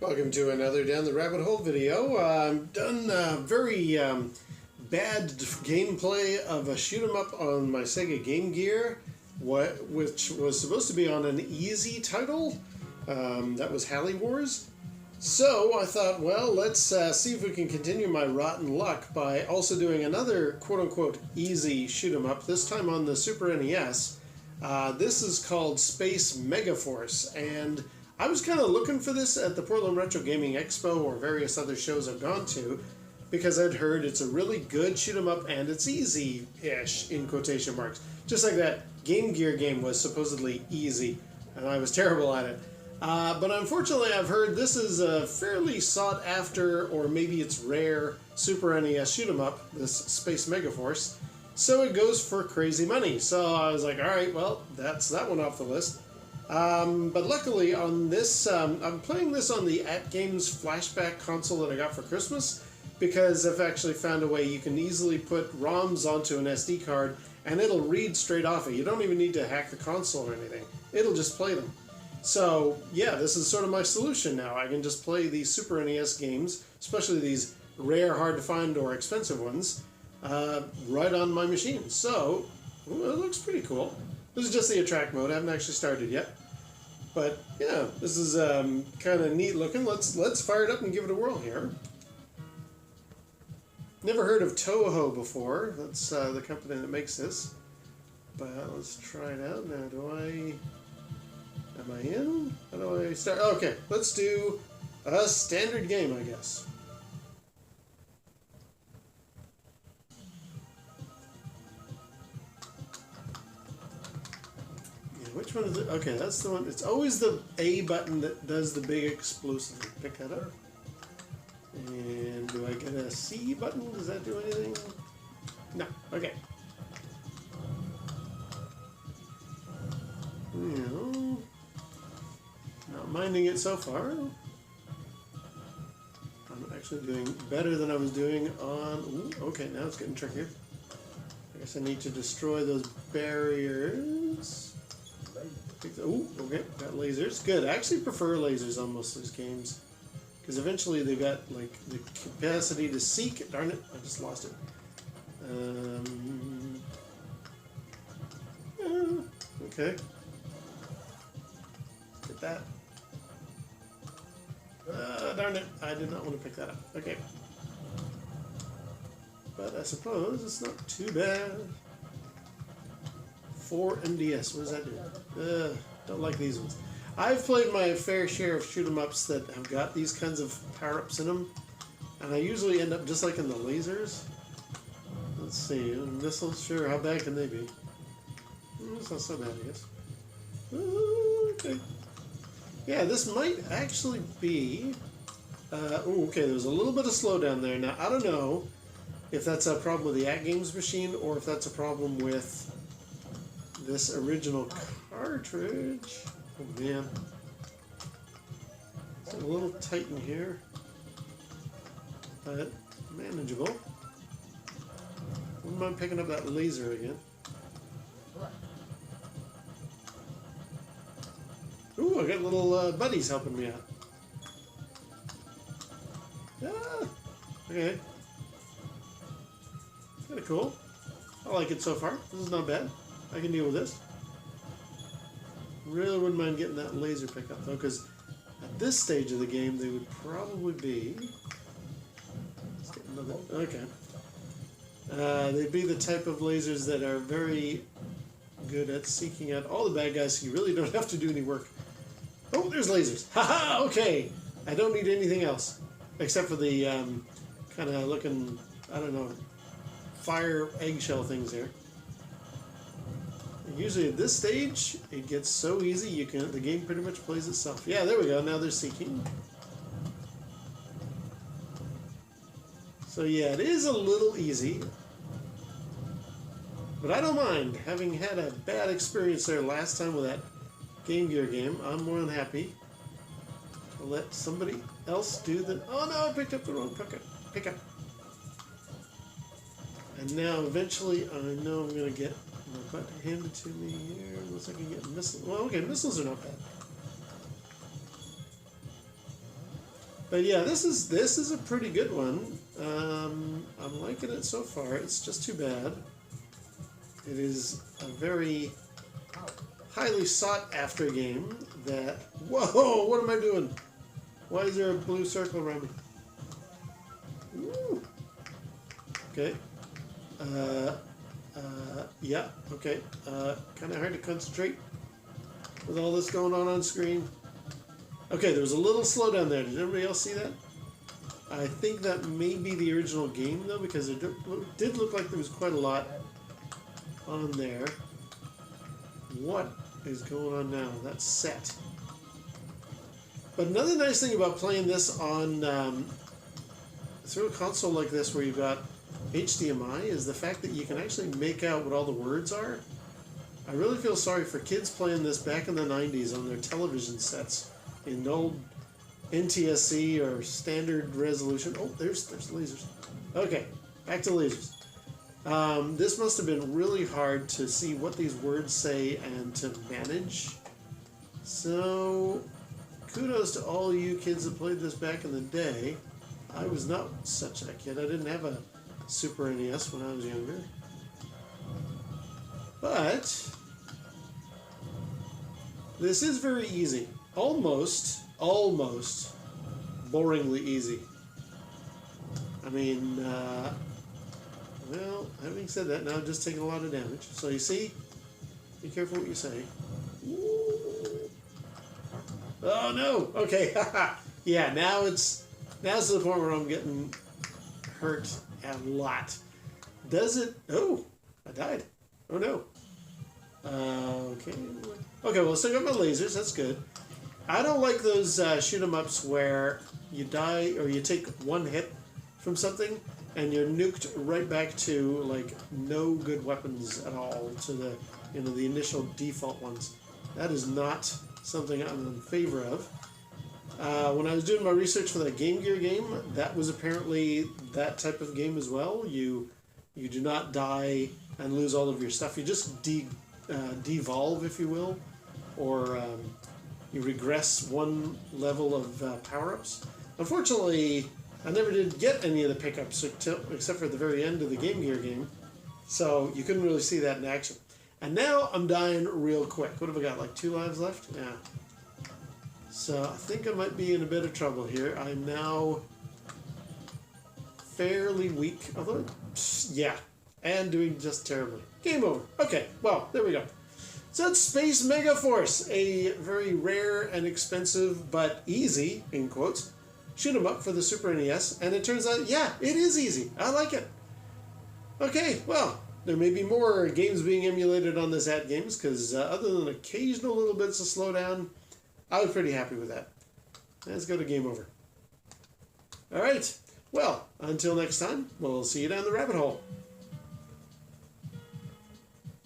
Welcome to another Down the Rabbit Hole video. I've done very bad gameplay of a shoot 'em up on my Sega Game Gear, which was supposed to be on an easy title. That was Halley Wars. So I thought, well, let's see if we can continue my rotten luck by also doing another quote-unquote easy shoot 'em up, this time on the Super NES. This is called Space Megaforce, and I was kind of looking for this at the Portland Retro Gaming Expo or various other shows I've gone to, because I'd heard it's a really good shoot 'em up and it's easy-ish, in quotation marks. Just like that Game Gear game was supposedly easy, and I was terrible at it. But unfortunately, I've heard this is a fairly sought-after, or maybe it's rare, Super NES shoot 'em up, this Space Megaforce. So it goes for crazy money. So I was like, all right, well, that's that one off the list. But luckily on this, I'm playing this on the AtGames Flashback console that I got for Christmas, because I've actually found a way you can easily put ROMs onto an SD card and it'll read straight off it. You don't even need to hack the console or anything. It'll just play them. So yeah, this is sort of my solution now. I can just play these Super NES games, especially these rare, hard to find or expensive ones, right on my machine. So it looks pretty cool. This is just the attract mode. I haven't actually started yet. But yeah, this is kind of neat looking. Let's fire it up and give it a whirl here. Never heard of Toho before. That's the company that makes this. But let's try it out. Now, am I in? How do I start? Okay, let's do a standard game, I guess. Which one is it? Okay, that's the one. It's always the A button that does the big explosive. Pick that up. And do I get a C button? Does that do anything? No. Okay. No. Not minding it so far. I'm actually doing better than I was doing on... Ooh, okay, now it's getting trickier. I guess I need to destroy those barriers. Oh, okay, got lasers. Good. I actually prefer lasers on most of these games, because eventually they've got like the capacity to seek. Darn it, I just lost it. Okay. Get that. Darn it, I did not want to pick that up. Okay. But I suppose it's not too bad. 4 MDS, what does that do? Don't like these ones. I've played my fair share of shoot 'em ups that have got these kinds of power-ups in them, and I usually end up just like in the lasers. Let's see, missiles, sure, how bad can they be? It's not so bad, I guess. Okay. Yeah, this might actually be... okay, there's a little bit of slowdown there. Now, I don't know if that's a problem with the AtGames machine, or if that's a problem with this original cartridge. Oh man, it's a little tight in here, but manageable. Wouldn't mind picking up that laser again. Ooh, I got little buddies helping me out. Ah, okay. Kind of cool. I like it so far. This is not bad. I can deal with this. Really wouldn't mind getting that laser pickup though, because at this stage of the game they would probably be... Let's get another... Okay. They'd be the type of lasers that are very good at seeking out all the bad guys, so you really don't have to do any work. Oh, there's lasers! Haha! Okay! I don't need anything else. Except for the kind of looking, I don't know, fire eggshell things there. Usually at this stage, it gets so easy the game pretty much plays itself. Yeah, there we go. Now they're seeking. So yeah, it is a little easy, but I don't mind. Having had a bad experience there last time with that Game Gear game, I'm more than happy to let somebody else do the... Oh no, I picked up the wrong pickup. And now eventually I know I'm going to get my butt handed to me here, unless I can get missiles. Well, okay, missiles are not bad. But yeah, this is a pretty good one. I'm liking it so far. It's just too bad. It is a very highly sought after game that... Whoa! What am I doing? Why is there a blue circle around me? Ooh. Okay. Yeah, okay. Kind of hard to concentrate with all this going on screen. Okay, there was a little slowdown there. Did everybody else see that? I think that may be the original game, though, because it did look like there was quite a lot on there. What is going on now? That's set. But another nice thing about playing this on through a console like this where you've got HDMI is the fact that you can actually make out what all the words are. I really feel sorry for kids playing this back in the 90s on their television sets in old NTSC or standard resolution. Oh, there's lasers. Okay, back to lasers. This must have been really hard to see what these words say and to manage. So, kudos to all you kids that played this back in the day. I was not such a kid. I didn't have a Super NES when I was younger. But this is very easy. Almost boringly easy. I mean, well, having said that, now I'm just taking a lot of damage. So you see, be careful what you say. Ooh. Oh no! Okay, yeah, now it's to the point where I'm getting hurt a lot. Does it? Oh, I died. Oh no. Okay. Okay, well, so I got my lasers. That's good. I don't like those shoot 'em ups where you die or you take one hit from something and you're nuked right back to like no good weapons at all to the the initial default ones. That is not something I'm in favor of. When I was doing my research for that Game Gear game, that was apparently that type of game as well. You do not die and lose all of your stuff. You just devolve, if you will, or you regress one level of power-ups. Unfortunately, I never did get any of the pickups except for the very end of the Game Gear game, so you couldn't really see that in action. And now I'm dying real quick. What have I got, like 2 lives left? Yeah. So I think I might be in a bit of trouble here. I'm now fairly weak, although, yeah, and doing just terribly. Game over. Okay, well, there we go. So it's Space Megaforce, a very rare and expensive but easy, in quotes, shoot 'em up for the Super NES, and it turns out, yeah, it is easy. I like it. Okay, well, there may be more games being emulated on this AtGames, because other than occasional little bits of slowdown, I was pretty happy with that. Let's go to game over. All right, well, until next time, we'll see you down the rabbit hole.